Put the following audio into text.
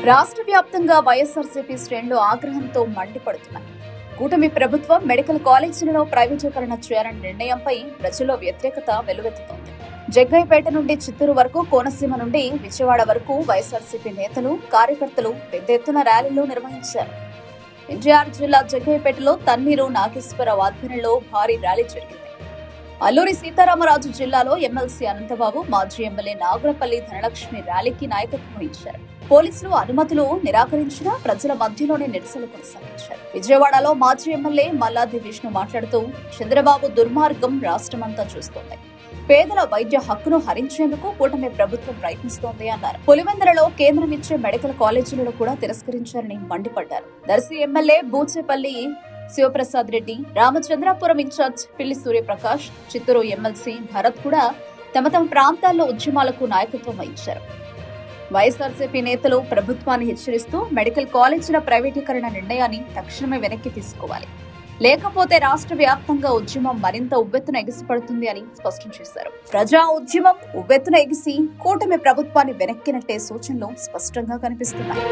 రాష్ట్ర వ్యాప్తంగా వైఎస్ఆర్సీపీ శ్రేణులు ఆగ్రహంతో మండిపడుతున్నాయి. కూటమి ప్రభుత్వం మెడికల్ కాలేజీలలో ప్రైవేటీకరణ చేయాలనే నిర్ణయంపై ప్రజల్లో వ్యతిరేకత వెల్లువెత్తుతోంది. జగ్గయ్యపేట నుండి చిత్తూరు వరకు, కోనసీమ నుండి విజయవాడ వరకు వైఎస్ఆర్సీపీ నేతలు, కార్యకర్తలు పెద్ద ఎత్తున ర్యాలీలు నిర్వహించారు. ఎన్టీఆర్ జిల్లా జగ్గయ్యపేటలో తన్నీరు నాగేశ్వరరావు ఆధ్వర్యంలో భారీ ర్యాలీ జరిగింది. అల్లూరి సీతారామరాజు జిల్లాలో ఎమ్మెల్సీ అనంతబాబు, మాజీ ఎమ్మెల్యే నాగులపల్లి ధనలక్ష్మి ర్యాలీకి నాయకత్వం వహించారు. పోలీసులు అనుమతులు నిరాకరించినా ప్రజల మధ్యలోనే నిరసనలు కొనసాగించారు. విజయవాడలో మాజీ ఎమ్మెల్యే మల్లాది విష్ణు మాట్లాడుతూ, చంద్రబాబు దుర్మార్గం రాష్ట్రమంతా చూస్తోంది. పేదల వైద్య హక్కును హరించేందుకు కూటమి ప్రభుత్వం ప్రయత్నిస్తోంది అన్నారు. పులివెందులలో కేంద్రం ఇచ్చే మెడికల్ కాలేజీలను కూడా తిరస్కరించారని మండిపడ్డారు. దర్శి ఎమ్మెల్యే బూచేపల్లి శివప్రసాద్ రెడ్డి, రామచంద్రాపురం ఇన్ఛార్జ్ పిల్లి సూర్యప్రకాష్, చిత్తూరు ఎమ్మెల్సీ భరత్ కూడా తమ తమ ప్రాంతాల్లో ఉద్యమాలకు నాయకత్వం వహించారు. వైఎస్ఆర్సీపీ నేతలు ప్రభుత్వాన్ని హెచ్చరిస్తూ మెడికల్ కాలేజీల ప్రైవేటీకరణ నిర్ణయాన్ని తక్షణమే వెనక్కి తీసుకోవాలి, లేకపోతే రాష్ట్ర వ్యాప్తంగా ఉద్యమం మరింత ఉవ్వెత్తున ఎగిసిపడుతుంది అని స్పష్టం చేశారు. ప్రజా ఉద్యమం ఉవ్వెత్తున ఎగిసి కూటమి ప్రభుత్వాన్ని వెనక్కి నెట్టే సూచనలు స్పష్టంగా కనిపిస్తున్నాయి.